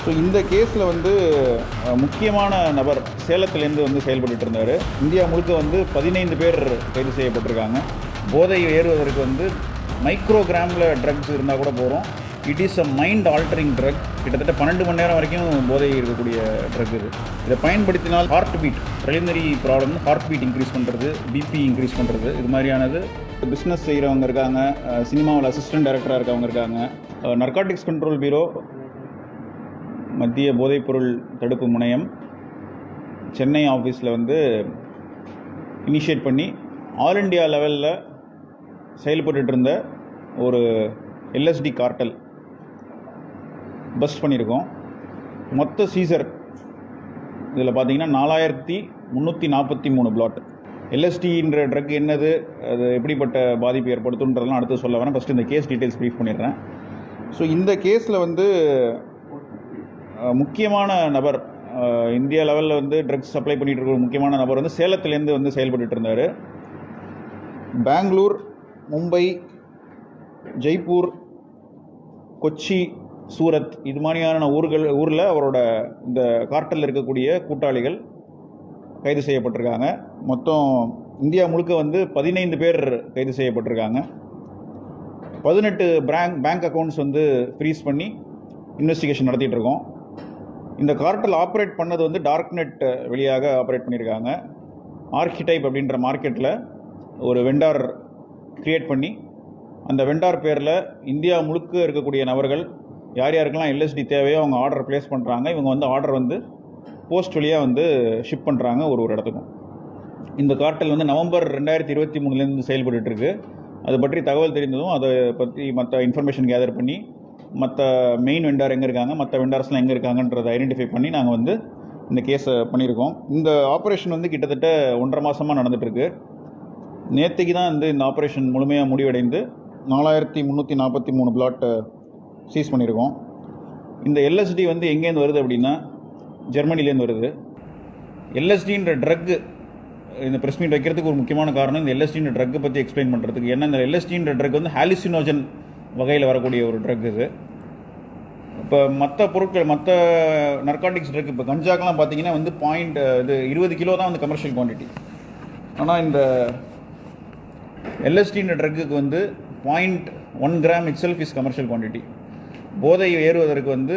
So இந்த கேஸில் வந்து முக்கியமான நபர் சேலத்துலேருந்து வந்து செயல்பட்டு இருந்தார். இந்தியா முழுக்க வந்து 15 பேர் கைது செய்யப்பட்டிருக்காங்க. போதை ஏறுவதற்கு வந்து மைக்ரோகிராமில் ட்ரக்ஸ் இருந்தால் கூட போகிறோம். It is a mind altering drug. கிட்டத்தட்ட 12 மணி நேரம் வரைக்கும் போதை இருக்கக்கூடிய ட்ரக் இது. இதை பயன்படுத்தினால் heart beat preliminary problem, heart beat increase பண்ணுறது, பிபி இன்க்ரீஸ் பண்ணுறது, இது மாதிரியானது. பிஸ்னஸ் செய்கிறவங்க இருக்காங்க, சினிமாவில் அசிஸ்டன்ட் டைரக்டராக இருக்கவங்க இருக்காங்க. நர்காட்டிக்ஸ் கண்ட்ரோல் பியூரோ, மத்திய போதைப்பொருள் தடுப்பு முனையம் சென்னை ஆஃபீஸில் வந்து இனிஷியேட் பண்ணி ஆல் இண்டியா லெவலில் செயல்பட்டு இருந்த ஒரு எல்எஸ்டி கார்ட்டல் பஸ்ட் பண்ணியிருக்கோம். மொத்த சீசர் இதில் பார்த்தீங்கன்னா 4343 பிளாட். எல்எஸ்டின்ற ட்ரக் என்னது, அது எப்படிப்பட்ட பாதிப்பு ஏற்படுத்துன்றதெல்லாம் அடுத்து சொல்ல வரேன். ஃபஸ்ட்டு இந்த கேஸ் டீட்டெயில்ஸ் ப்ரீஃப் பண்ணிடுறேன். ஸோ இந்த கேஸில் வந்து முக்கியமான நபர், இந்தியா லெவலில் வந்து ட்ரக்ஸ் சப்ளை பண்ணிகிட்டு இருக்கிற முக்கியமான நபர் வந்து சேலத்துலேருந்து வந்து செயல்பட்டு இருந்தார். பெங்களூர், மும்பை, ஜெய்ப்பூர், கொச்சி, சூரத் இது மாதிரியான ஊரில் அவரோட இந்த கார்ட்டலில் இருக்கக்கூடிய கூட்டாளிகள் கைது செய்யப்பட்டிருக்காங்க. மொத்தம் இந்தியா முழுக்க வந்து 15 பேர் கைது செய்யப்பட்டிருக்காங்க. 18 பேங்க் அக்கௌண்ட்ஸ் வந்து ஃப்ரீஸ் பண்ணி இன்வெஸ்டிகேஷன் நடத்திட்டு இருக்கோம். இந்த கார்ட்டல் ஆப்ரேட் பண்ணது வந்து டார்க் நெட் வழியாக ஆப்ரேட் பண்ணியிருக்காங்க. ஆர்கிடைப் அப்படின்ற மார்க்கெட்டில் ஒரு வெண்டார் க்ரியேட் பண்ணி அந்த வெண்டார் பேரில் இந்தியா முழுக்க இருக்கக்கூடிய நபர்கள் யார் யாருக்கெல்லாம் எல்எஸ்டி தேவையோ அவங்க ஆர்டர் ப்ளேஸ் பண்ணுறாங்க. இவங்க வந்து ஆர்டர் வந்து போஸ்ட் வழியாக வந்து ஷிப் பண்ணுறாங்க ஒரு இடத்துக்கும். இந்த கார்ட்டல் வந்து நவம்பர் 2023 செயல்பட்டுருக்கு. அது பற்றி தகவல் தெரிந்ததும் அதை பற்றி மற்ற இன்ஃபர்மேஷன் கேதர் பண்ணி மற்ற மெயின் வெண்டார் எங்கே இருக்காங்க, மற்ற வெண்டார்ஸ்லாம் எங்கே இருக்காங்கன்றதை ஐடென்டிஃபை பண்ணி நாங்கள் வந்து இந்த கேஸை பண்ணியிருக்கோம். இந்த ஆப்ரேஷன் வந்து கிட்டத்தட்ட 1.5 மாதமாக நடந்துகிட்ருக்கு. நேற்றுக்கு தான் வந்து இந்த ஆப்ரேஷன் முழுமையாக முடிவடைந்து 4343 பிளாட்டை சீஸ் பண்ணியிருக்கோம். இந்த எல்எஸ்டி வந்து எங்கேருந்து வருது அப்படின்னா ஜெர்மனிலேருந்து வருது. எல்எஸ்டின்ற ட்ரக்கு இந்த ப்ரெஸ் மீட் வைக்கிறதுக்கு ஒரு முக்கியமான காரணம் இந்த எல்எஸ்டின்ற ட்ரக்கை பற்றி எக்ஸ்பிளைன் பண்ணுறதுக்கு. ஏன்னா இந்த எல்எஸ்டின்ற ட்ரக் வந்து ஹாலிசினோஜன் வகையில் வரக்கூடிய ஒரு ட்ரக் இது. இப்போ மற்ற பொருட்கள், மற்ற நர்காட்டிக்ஸ் ட்ரக், இப்போ கஞ்சாக்கெலாம் பார்த்தீங்கன்னா வந்து 20 கிலோ தான் வந்து கமர்ஷியல் குவான்டிட்டி. ஆனால் இந்த எல்எஸ்டின்ற ட்ரக்குக்கு வந்து 0.1 gram it self is commercial quantity. போதை ஏறுவதற்கு வந்து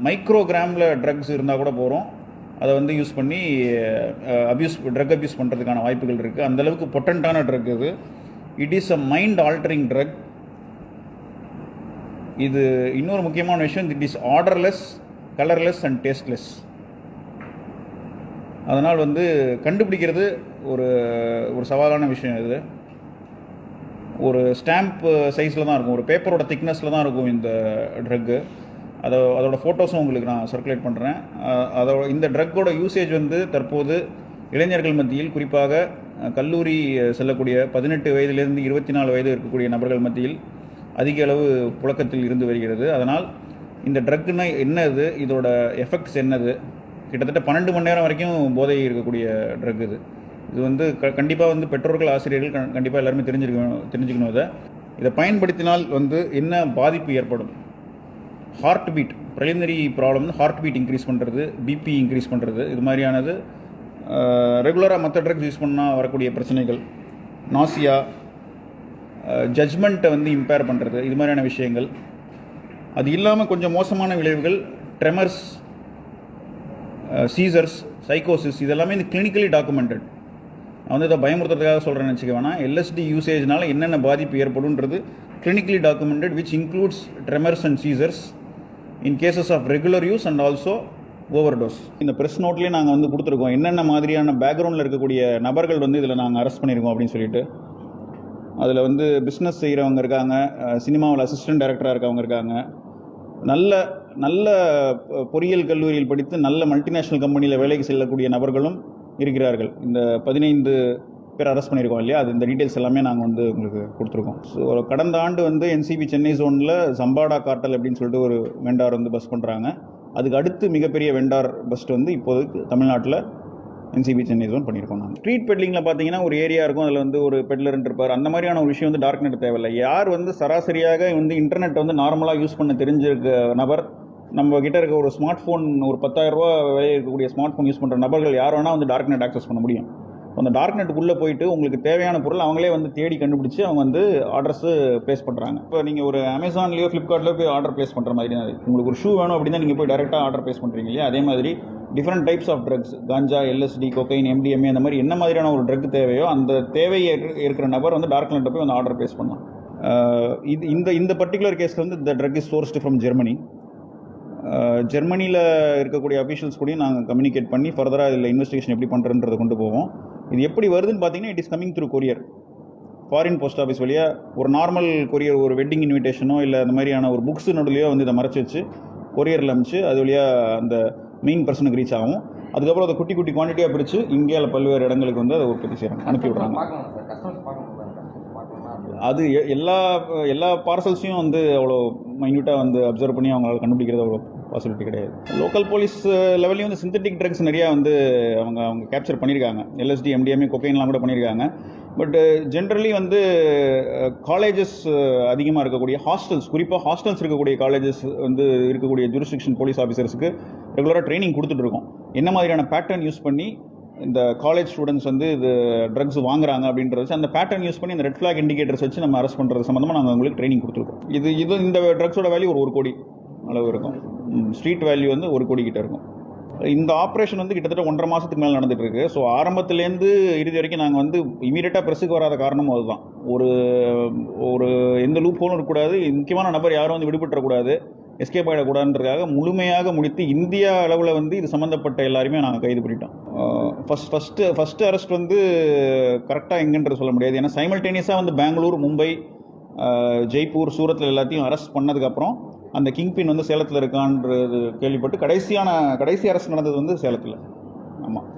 மைக்ரோகிராமில் ட்ரக்ஸ் இருந்தால் கூட போகிறோம். அதை வந்து யூஸ் பண்ணி ட்ரக் அப்யூஸ் பண்ணுறதுக்கான வாய்ப்புகள் இருக்குது. அந்தளவுக்கு பொட்டண்ட்டான ட்ரக் இது. It is a mind altering drug. இது இன்னொரு முக்கியமான விஷயம், it is odourless, colourless and tasteless. அதனால் வந்து கண்டுபிடிக்கிறது ஒரு சவாலான விஷயம். இது ஒரு ஸ்டாம்ப் சைஸில் தான் இருக்கும், ஒரு பேப்பரோட திக்னஸில் தான் இருக்கும் இந்த ட்ரக்கு. அதோட ஃபோட்டோஸும் உங்களுக்கு நான் சர்க்குலேட் பண்ணுறேன். இந்த ட்ரக்கோட யூசேஜ் வந்து தற்போது இளைஞர்கள் மத்தியில், குறிப்பாக கல்லூரி செல்லக்கூடிய 18 வயதிலிருந்து 24 வயது இருக்கக்கூடிய நபர்கள் மத்தியில் அதிக அளவு புழக்கத்தில் இருந்து வருகிறது. அதனால் இந்த ட்ரக்குன்னா என்னது, இதோட எஃபெக்ட்ஸ் என்னது, கிட்டத்தட்ட 12 மணி நேரம் வரைக்கும் போதை இருக்கக்கூடிய ட்ரக் இது. இது வந்து கண்டிப்பாக வந்து பெற்றோர்கள், ஆசிரியர்கள் கண்டிப்பாக எல்லாருமே தெரிஞ்சுக்கணும். இதை பயன்படுத்தினால் வந்து என்ன பாதிப்பு ஏற்படும். Heart beat preliminary problem, heart beat increase பண்ணுறது, பிபி இன்க்ரீஸ் பண்ணுறது, இது மாதிரியானது. ரெகுலராக மற்ற ட்ரக்ஸ் யூஸ் பண்ணால் வரக்கூடிய பிரச்சனைகள், நாசியா, ஜட்ஜ்மெண்ட்டை வந்து இம்பேர் பண்ணுறது, இது மாதிரியான விஷயங்கள். அது இல்லாமல் கொஞ்சம் மோசமான விளைவுகள், ட்ரெமர்ஸ், சீசர்ஸ், சைக்கோசிஸ், இதெல்லாமே இந்த கிளினிக்கலி டாக்குமெண்டட். நான் வந்து இதை பயமுறுத்துறதுக்காக சொல்கிறேன்னு வச்சுக்க வேணாம். எல்எஸ்டி யூசேஜ்னால என்னென்ன பாதிப்பு ஏற்படும்ன்றது clinically documented, which includes tremors and seizures in cases of regular use and also overdose. இந்த ப்ரெஸ் நோட்லேயே நாங்கள் வந்து கொடுத்துருக்கோம் என்னென்ன மாதிரியான பேக்ரவுண்டில் இருக்கக்கூடிய நபர்கள் வந்து இதில் நாங்கள் அரெஸ்ட் பண்ணியிருக்கோம் அப்படின்னு சொல்லிட்டு. அதில் வந்து பிஸ்னஸ் செய்கிறவங்க இருக்காங்க, சினிமாவில் அசிஸ்டன்ட் டைரக்டராக இருக்கவங்க இருக்காங்க, நல்ல பொறியியல் கல்லூரியில் படித்து நல்ல மல்டிநேஷ்னல் கம்பெனியில் வேலைக்கு செல்லக்கூடிய நபர்களும் இருக்கிறார்கள். இந்த 15 பேர் அரெஸ்ட் பண்ணியிருக்கோம் இல்லையா, அது இந்த டீட்டெயில்ஸ் எல்லாமே நாங்கள் வந்து உங்களுக்கு கொடுத்துருக்கோம். ஸோ கடந்த ஆண்டு வந்து என்சிபி சென்னை ஜோனில் சம்பாடா கார்ட்டல் அப்படின்னு சொல்லிட்டு ஒரு வெண்டார் வந்து பஸ் பண்ணுறாங்க. அதுக்கு அடுத்து மிகப்பெரிய வெண்டார் பஸ்ட் வந்து இப்போதைக்கு தமிழ்நாட்டில் என்சிபி சென்னை ஜோன் பண்ணியிருக்கோம். நாங்கள் ஸ்ட்ரீட் பெட்லிங்கில் பார்த்தீங்கன்னா ஒரு ஏரியா இருக்கும், அதில் வந்து ஒரு பெட்லர் இருப்பார். அந்த மாதிரியான ஒரு விஷயம் வந்து டார்க் நெட் தேவையில்லை. யார் வந்து சராசரியாக வந்து இன்டர்நெட் வந்து நார்மலாக யூஸ் பண்ண தெரிஞ்சிருக்க நபர் நம்ம கிட்ட இருக்க ஒரு ஸ்மார்ட் ஃபோன், ஒரு 10,000 ரூபா விலை இருக்கக்கூடிய ஸ்மார்ட் ஃபோன் யூஸ் பண்ணுற நபர்கள் யார் வேணால் வந்து டார்க் நெட் ஆக்சஸ் பண்ண முடியும். அந்த டார்க் நெட்டுக்குள்ளே போயிட்டு உங்களுக்கு தேவையான பொருள் அவங்களே வந்து தேடி கண்டுபிடிச்சி அவங்க வந்து ஆர்டர்ஸு ப்ளேஸ் பண்ணுறாங்க. இப்போ நீங்கள் ஒரு அமேசான்லேயோ ஃப்ளிப்கார்ட்லேயோ போய் ஆர்டர் ப்ளேஸ் பண்ணுற மாதிரி தான் உங்களுக்கு ஒரு ஷூ வேணும் அப்படின்னா நீங்கள் போய் டேரெக்டாக ஆர்டர் ப்ளேஸ் பண்ணுறீங்க இல்லையா? அதே மாதிரி different types of drugs, ganja, LSD, cocaine, MDMA, அந்த மாதிரி என்ன மாதிரியான ஒரு ட்ரக் தேவையோ அந்த தேவையை இருக்கிற நபர் வந்து டார்க் நெட்டில் போய் வந்து ஆர்டர் ப்ளேஸ் பண்ணலாம். இந்த பர்டிகுலர் கேஸில் வந்து இந்த drug is sourced from Germany. ஜெர்மனியில் இருக்கக்கூடிய அஃபீஷியல்ஸ் கூடயும் நாங்கள் கம்யூனிகேட் பண்ணி ஃபர்தராக இதில் இன்வெஸ்டிகேஷன் எப்படி பண்ணுறன்றதை கொண்டு போவோம். இது எப்படி வருதுன்னு பார்த்தீங்கன்னா, it is coming through courier. Foreign post office வழியாக ஒரு நார்மல் கொரியர், ஒரு வெட்டிங் இன்விடேஷனோ இல்லை அந்த மாதிரியான ஒரு புக்ஸ் நடுலையோ வந்து இதை மறைச்சி வச்சு கொரியரில் அனுப்பிச்சு அது வழியாக அந்த மெயின் பர்சனுக்கு ரீச் ஆகும். அதுக்கப்புறம் அதை குட்டி குட்டி குவான்டிட்டியாக பிரித்து இந்தியாவில் பல்வேறு இடங்களுக்கு வந்து அதை உற்பத்தி செய்கிறாங்க, அனுப்பி விட்றாங்க. அது எல்லா பார்சல்ஸையும் வந்து அவ்வளோ மைன்யூட்டாக வந்து அப்சர்வ் பண்ணி அவங்களால கண்டுபிடிக்கிறது அவ்வளோ பாசிபிலிட்டி கிடையாது. லோக்கல் போலீஸ் லெவல்லையும் வந்து சிந்தட்டிக் ட்ரக்ஸ் நிறையா வந்து அவங்க கேப்சர் பண்ணியிருக்காங்க. எல்எஸ்டி, எம்டிஎம்ஏ, கொக்கைன்லாம் கூட பண்ணியிருக்காங்க. பட் ஜென்ரலி வந்து காலேஜஸ் அதிகமாக இருக்கக்கூடிய ஹாஸ்டல்ஸ், குறிப்பாக ஹாஸ்டல்ஸ் இருக்கக்கூடிய காலேஜஸ் வந்து இருக்கக்கூடிய ஜூரிஸ்டிக்ஷன் போலீஸ் ஆஃபீஸர்ஸுக்கு ரெகுலராக ட்ரைனிங் கொடுத்துட்ருக்கோம். என்ன மாதிரியான பேட்டர்ன் யூஸ் பண்ணி இந்த காலேஜ் ஸ்டூடெண்ட்ஸ் வந்து இது ட்ரக்ஸ் வாங்குறாங்க அப்படின்றது வச்சு அந்த பேட்டர்ன் யூஸ் பண்ணி அந்த ரெட் ஃபிளாக் இண்டிகேட்டர்ஸ் வச்சு நம்ம அரெஸ்ட் பண்ணுறது சம்மந்தமாக நாங்கள் உங்களுக்கு ட்ரைனிங் கொடுத்துருக்கோம். இந்த ட்ரக்ஸோட வேல்யூ ஒரு 1 கோடி அளவு இருக்கும். ஸ்ட்ரீட் வேல்யூ வந்து 1 கோடி கிட்ட இருக்கும். இந்த ஆப்ரேஷன் வந்து கிட்டத்தட்ட 1.5 மாதத்துக்கு மேலே நடந்துட்டு இருக்கு. ஸோ ஆரம்பத்துலேருந்து இறுதி வரைக்கும் நாங்கள் வந்து இமீடியட்டாக ப்ரெஸ்ஸுக்கு வராத காரணமும் அதுதான். ஒரு எந்த லூப் ஹோலும் இருக்கக்கூடாது, முக்கியமான நபர் யாரும் வந்து விடுபட்டுறக்கூடாது, எஸ்கேப் ஆகிடக்கூடாதுன்றதுக்காக முழுமையாக முடித்து இந்தியா அளவில் வந்து இது சம்மந்தப்பட்ட எல்லாருமே நாங்கள் கைது பண்ணிட்டோம். ஃபஸ்ட்டு அரெஸ்ட் வந்து கரெக்டாக எங்கன்றது சொல்ல முடியாது. ஏன்னா சைமல்டேனியஸாக வந்து பெங்களூர், மும்பை, ஜெய்ப்பூர், சூரத்தில் எல்லாத்தையும் அரெஸ்ட் பண்ணதுக்கப்புறம் அந்த கிங்பின் வந்து சேலத்தில் இருக்கான்றது கேள்விப்பட்டு கடைசி அரெஸ்ட் நடந்தது வந்து சேலத்தில். ஆமாம்.